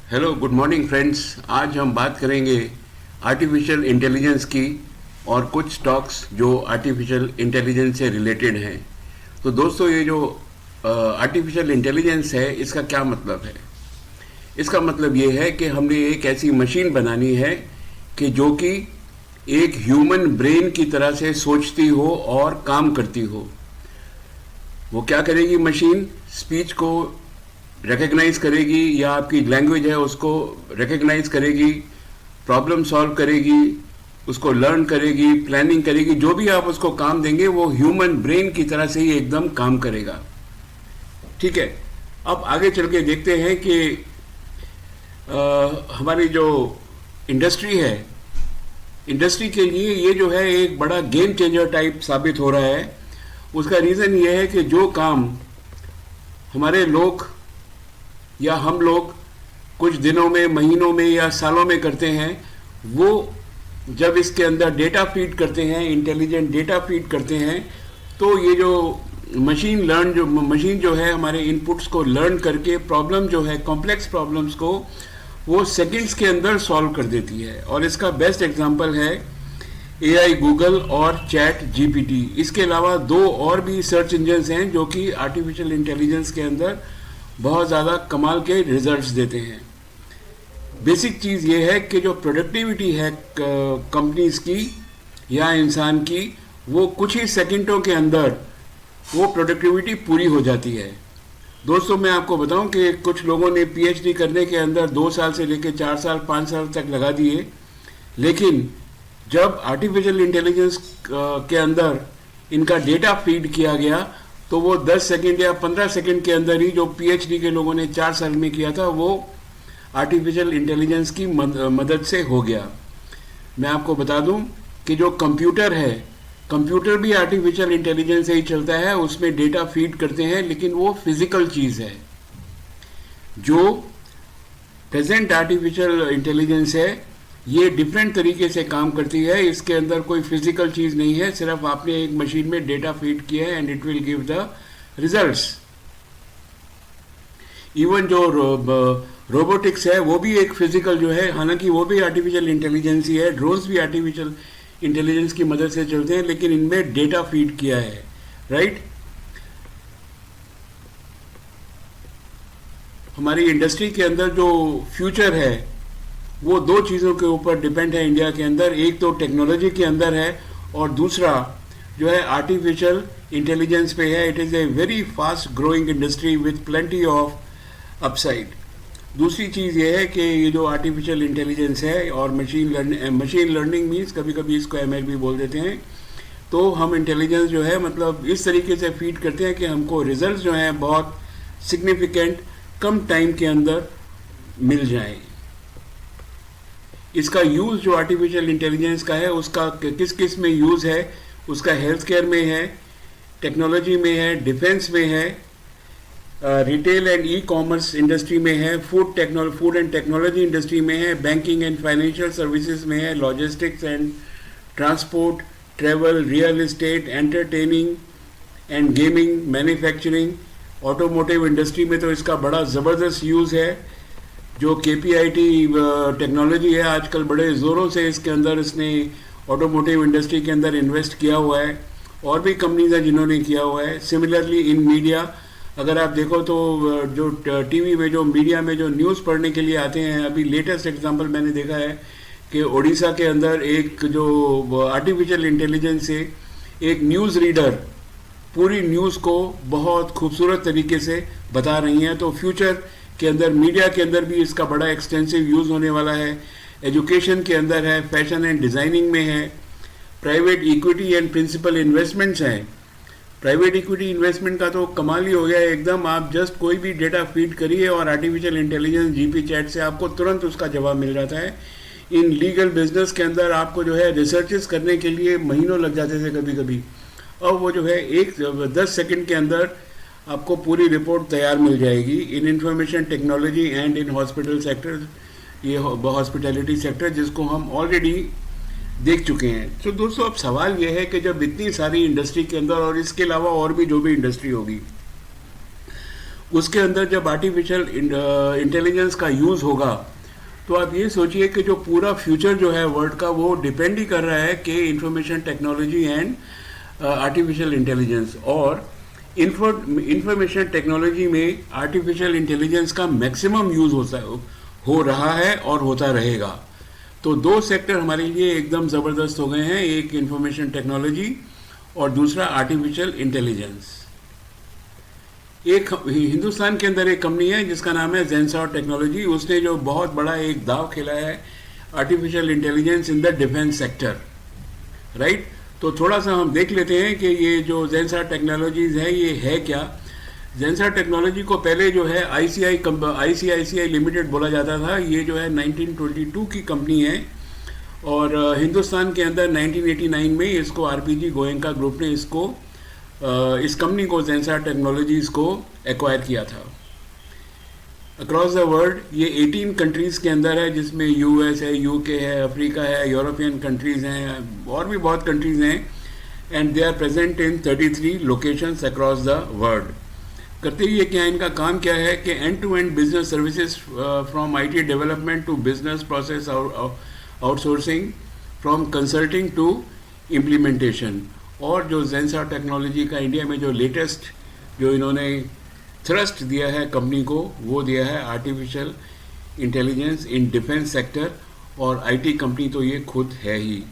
Hello, good morning friends. आज हम बात करेंगे आर्टिफिशियल इंटेलिजेंस की और कुछ स्टॉक्स जो आर्टिफिशियल इंटेलिजेंस से रिलेटेड हैं। तो दोस्तों, ये जो आर्टिफिशियल इंटेलिजेंस है, इसका क्या मतलब है? इसका मतलब ये है कि हमने एक ऐसी मशीन बनानी है कि जो कि एक ह्यूमन ब्रेन की तरह से सोचती हो और काम करती हो। वो क्या करेगी? मशीन स्पीच को रिकग्नाइज करेगी या आपकी लैंग्वेज है उसको रिकग्नाइज करेगी, प्रॉब्लम सॉल्व करेगी, उसको लर्न करेगी, प्लानिंग करेगी। जो भी आप उसको काम देंगे वो ह्यूमन ब्रेन की तरह से ही एकदम काम करेगा। ठीक है, अब आगे चल के देखते हैं कि हमारी जो इंडस्ट्री है, इंडस्ट्री के लिए ये जो है एक बड़ा गेम चेंजर टाइप साबित हो रहा है। उसका रीज़न ये है कि जो काम हमारे लोग या हम लोग कुछ दिनों में, महीनों में या सालों में करते हैं, वो जब इसके अंदर डेटा फीड करते हैं, इंटेलिजेंट डेटा फीड करते हैं, तो ये जो मशीन जो है हमारे इनपुट्स को लर्न करके प्रॉब्लम जो है, कॉम्प्लेक्स प्रॉब्लम्स को वो सेकंड्स के अंदर सॉल्व कर देती है। और इसका बेस्ट एग्जांपल है AI गूगल और चैट GPT। इसके अलावा दो और भी सर्च इंजन्स हैं जो कि आर्टिफिशियल इंटेलिजेंस के अंदर बहुत ज़्यादा कमाल के रिजल्ट्स देते हैं। बेसिक चीज़ ये है कि जो प्रोडक्टिविटी है कंपनीज की या इंसान की, वो कुछ ही सेकंडों के अंदर वो प्रोडक्टिविटी पूरी हो जाती है। दोस्तों, मैं आपको बताऊं कि कुछ लोगों ने PhD करने के अंदर 2 साल से लेकर 4 साल 5 साल तक लगा दिए, लेकिन जब आर्टिफिशियल इंटेलिजेंस के अंदर इनका डेटा फीड किया गया तो वो 10 सेकंड या 15 सेकंड के अंदर ही जो PhD के लोगों ने 4 साल में किया था वो आर्टिफिशियल इंटेलिजेंस की मदद से हो गया। मैं आपको बता दूं कि जो कंप्यूटर है, कंप्यूटर भी आर्टिफिशियल इंटेलिजेंस से ही चलता है। उसमें डेटा फीड करते हैं, लेकिन वो फिजिकल चीज़ है। जो प्रेजेंट आर्टिफिशियल इंटेलिजेंस है ये डिफरेंट तरीके से काम करती है। इसके अंदर कोई फिजिकल चीज़ नहीं है, सिर्फ आपने एक मशीन में डेटा फीड किया है and it will give the results. Even जो रोबोटिक्स है वो भी एक फिजिकल जो है, हालांकि वो भी आर्टिफिशियल इंटेलिजेंस ही है। ड्रोन्स भी आर्टिफिशियल इंटेलिजेंस की मदद से चलते हैं, लेकिन इनमें डेटा फीड किया है, राइट। हमारी इंडस्ट्री के अंदर जो फ्यूचर है वो दो चीज़ों के ऊपर डिपेंड है इंडिया के अंदर। एक तो टेक्नोलॉजी के अंदर है और दूसरा जो है आर्टिफिशियल इंटेलिजेंस पे है। It is a very fast growing industry with plenty of upside. दूसरी चीज़ ये है कि ये जो आर्टिफिशियल इंटेलिजेंस है और मशीन लर्निंग मीन्स कभी कभी इसको ML भी बोल देते हैं। तो हम इंटेलिजेंस जो है मतलब इस तरीके से फीड करते हैं कि हमको रिजल्ट जो हैं बहुत सिग्निफिकेंट कम टाइम के अंदर मिल जाए। इसका यूज़ जो आर्टिफिशियल इंटेलिजेंस का है उसका किस किस में यूज़ है? उसका हेल्थ केयर में है, टेक्नोलॉजी में है, डिफेंस में है, रिटेल एंड ई-कॉमर्स इंडस्ट्री में है, फूड एंड टेक्नोलॉजी इंडस्ट्री में है, बैंकिंग एंड फाइनेंशियल सर्विसेज में है, logistics and transport, travel, real estate, entertaining and gaming, manufacturing, automotive industry में तो इसका बड़ा ज़बरदस्त यूज़ है। जो KPIT टेक्नोलॉजी है आजकल बड़े ज़ोरों से इसके अंदर इसने ऑटोमोटिव इंडस्ट्री के अंदर इन्वेस्ट किया हुआ है, और भी कंपनीज हैं जिन्होंने किया हुआ है। सिमिलरली इन मीडिया, अगर आप देखो तो जो TV में, जो मीडिया में जो न्यूज़ पढ़ने के लिए आते हैं, अभी लेटेस्ट एग्जांपल मैंने देखा है कि उड़ीसा के अंदर एक जो आर्टिफिशियल इंटेलिजेंस से एक न्यूज़ रीडर पूरी न्यूज़ को बहुत खूबसूरत तरीके से बता रही हैं। तो फ्यूचर के अंदर मीडिया के अंदर भी इसका बड़ा एक्सटेंसिव यूज़ होने वाला है। एजुकेशन के अंदर है, फैशन एंड डिज़ाइनिंग में है, private equity and principal investments हैं। प्राइवेट इक्विटी इन्वेस्टमेंट का तो कमाल ही हो गया है एकदम। आप जस्ट कोई भी डेटा फीड करिए और आर्टिफिशियल इंटेलिजेंस GP चैट से आपको तुरंत उसका जवाब मिल जाता है। इन लीगल बिजनेस के अंदर आपको जो है रिसर्चेस करने के लिए महीनों लग जाते थे कभी कभी, और वो जो है 10 सेकंड के अंदर आपको पूरी रिपोर्ट तैयार मिल जाएगी। इन information technology and in hospital sector, ये हॉस्पिटैलिटी सेक्टर जिसको हम ऑलरेडी देख चुके हैं। तो दोस्तों, अब सवाल ये है कि जब इतनी सारी इंडस्ट्री के अंदर और इसके अलावा और भी जो भी इंडस्ट्री होगी उसके अंदर जब आर्टिफिशियल इंटेलिजेंस का यूज़ होगा, तो आप ये सोचिए कि जो पूरा फ्यूचर जो है वर्ल्ड का, वो डिपेंड ही कर रहा है कि information technology and artificial intelligence. और इंफॉर्मेशन टेक्नोलॉजी में आर्टिफिशियल इंटेलिजेंस का मैक्सिमम यूज़ हो रहा है और होता रहेगा। तो दो सेक्टर हमारे लिए एकदम ज़बरदस्त हो गए हैं, एक इंफॉर्मेशन टेक्नोलॉजी और दूसरा आर्टिफिशियल इंटेलिजेंस। एक हिंदुस्तान के अंदर एक कंपनी है जिसका नाम है जेंसर टेक्नोलॉजी, उसने जो बहुत बड़ा एक दाव खेला है artificial intelligence in the defence sector, right. तो थोड़ा सा हम देख लेते हैं कि ये जो जेंसर टेक्नोलॉजीज है ये है क्या। जेंसर टेक्नोलॉजी को पहले जो है आईसीआईसीआई लिमिटेड बोला जाता था। ये जो है 1922 की कंपनी है और हिंदुस्तान के अंदर 1989 में इसको आरपीजी गोयनका ग्रुप ने इस कंपनी को जेंसर टेक्नोलॉजीज़ को एक्वायर किया था। अक्रॉस द वर्ल्ड ये 18 कंट्रीज़ के अंदर है, जिसमें यूएस है, यूके है, अफ्रीका है, यूरोपियन कंट्रीज़ हैं और भी बहुत कंट्रीज़ हैं, and they are present in 33 locations across the world. करते ही ये क्या, इनका काम क्या है कि end to end business services from IT development to business process outsourcing, from consulting to implementation. और जो जेंसर टेक्नोलॉजी का इंडिया में जो लेटेस्ट जो इन्होंने थ्रस्ट दिया है कंपनी को, वो दिया है artificial intelligence in defence sector, और आईटी कंपनी तो ये खुद है ही।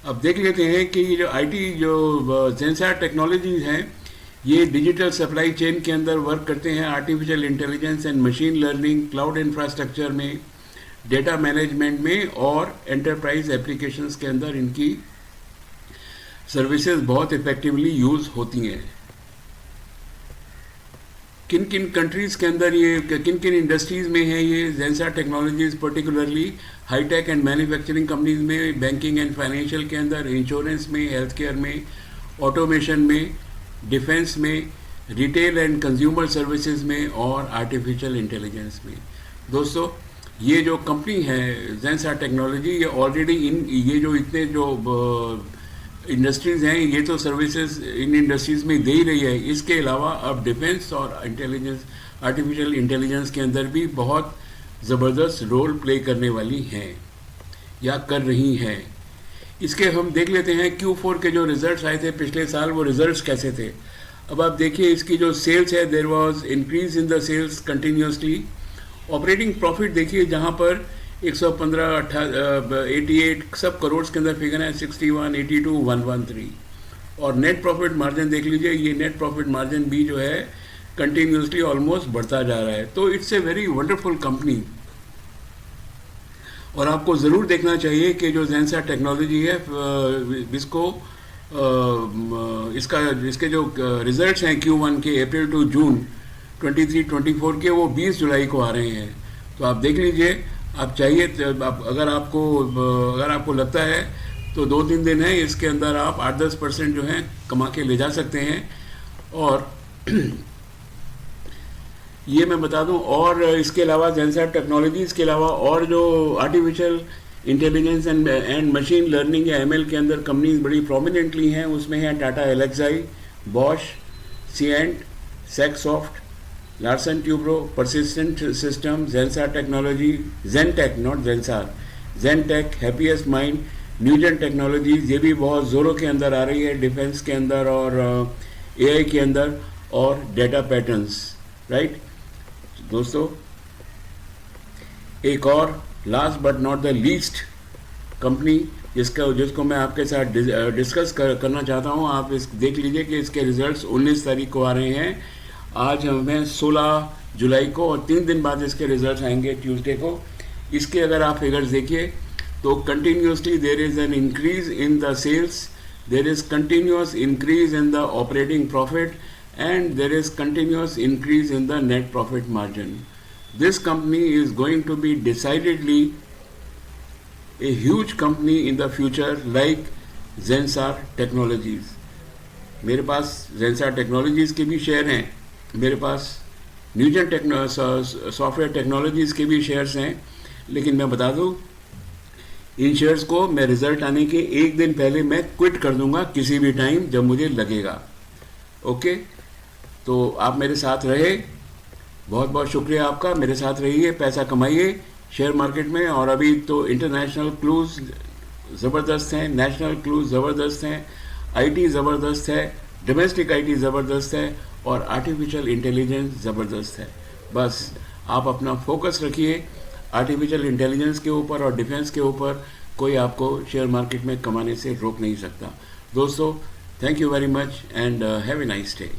अब देख लेते हैं कि ये जो आईटी जो जेंसर टेक्नोलॉजीज हैं, ये डिजिटल सप्लाई चेन के अंदर वर्क करते हैं, artificial intelligence and machine learning, cloud infrastructure में, डेटा मैनेजमेंट में और एंटरप्राइज एप्लीकेशंस के अंदर इनकी सर्विसेज बहुत इफेक्टिवली यूज़ होती हैं। किन किन कंट्रीज़ के अंदर ये, किन किन इंडस्ट्रीज़ में है ये Zensar Technologies, particularly high tech and manufacturing companies में, बैंकिंग एंड फाइनेंशियल के अंदर, इंश्योरेंस में, हेल्थ केयर में, ऑटोमेशन में, डिफेंस में, रिटेल एंड कंज्यूमर सर्विसेज में और आर्टिफिशियल इंटेलिजेंस में। दोस्तों, ये जो कंपनी है जेंसर टेक्नोलॉजी, ये ऑलरेडी ये जो इतने जो इंडस्ट्रीज़ हैं, ये तो सर्विसेज इन इंडस्ट्रीज़ में दे ही रही है। इसके अलावा अब डिफेंस और इंटेलिजेंस, आर्टिफिशियल इंटेलिजेंस के अंदर भी बहुत ज़बरदस्त रोल प्ले करने वाली हैं या कर रही हैं। इसके हम देख लेते हैं Q4 के जो रिजल्ट्स आए थे पिछले साल, वो रिजल्ट्स कैसे थे। अब आप देखिए इसकी जो सेल्स है, there was increase in the sales continuously. Operating profit देखिए, जहाँ पर 115, 88 सब करोड़ के अंदर फिगर है, 61, 82, 113। और नेट प्रॉफिट मार्जिन देख लीजिए, ये नेट प्रॉफिट मार्जिन भी जो है कंटिन्यूसली ऑलमोस्ट बढ़ता जा रहा है। तो it's a very wonderful company, और आपको ज़रूर देखना चाहिए कि जो जेंसर टेक्नोलॉजी है इसके जो रिजल्ट्स हैं Q1 के, अप्रैल टू जून 23-24 के, वो 20 जुलाई को आ रहे हैं। तो आप देख लीजिए, आप चाहिए अगर आपको लगता है तो 2-3 दिन है, इसके अंदर आप 8-10% जो है कमा के ले जा सकते हैं। और ये मैं बता दूं, और इसके अलावा जेंसर टेक्नोलॉजीज़ के अलावा और जो artificial intelligence and machine learning या ML के अंदर कंपनीज बड़ी प्रोमिनेंटली हैं, उसमें है Tata Elxsi, Bosch, Cyient, Saksoft, Larsen Toubro, Persistent System, Zensar Technology, Zentech, not Zensar, Zentech, Happiest Mind, Newgen Technologies, ये भी बहुत ज़ोरों के अंदर आ रही है डिफेंस के अंदर और AI के अंदर, और डेटा पैटर्न्स, राइट। दोस्तों, एक और last but not the least company जिसको मैं आपके साथ डिस्कस करना चाहता हूँ, आप देख लीजिए कि इसके रिजल्ट्स 19 तारीख को आ रहे हैं। आज हमें 16 जुलाई को, और 3 दिन बाद इसके रिजल्ट्स आएंगे ट्यूसडे को। इसके अगर आप फिगर्स देखिए तो continuously there is an increase in the sales, there is continuous increase in the operating profit, and there is continuous increase in the net profit margin. This company is going to be decidedly a huge company in the future like Zensar Technologies. मेरे पास Zensar Technologies के भी share हैं, मेरे पास न्यूजन software technologies के भी shares हैं, लेकिन मैं बता दूं, इन शेयर्स को मैं रिजल्ट आने के एक दिन पहले मैं क्विट कर दूंगा किसी भी टाइम जब मुझे लगेगा। ओके, तो आप मेरे साथ रहे, बहुत बहुत शुक्रिया आपका। मेरे साथ रहिए, पैसा कमाइए शेयर मार्केट में। और अभी तो इंटरनेशनल क्लूज ज़बरदस्त हैं, नेशनल क्लूज ज़बरदस्त हैं, आईटी ज़बरदस्त है, डोमेस्टिक आईटी ज़बरदस्त है, और आर्टिफिशियल इंटेलिजेंस ज़बरदस्त है। बस आप अपना फोकस रखिए आर्टिफिशियल इंटेलिजेंस के ऊपर और डिफेंस के ऊपर। कोई आपको शेयर मार्केट में कमाने से रोक नहीं सकता। दोस्तों, thank you very much and have a nice day.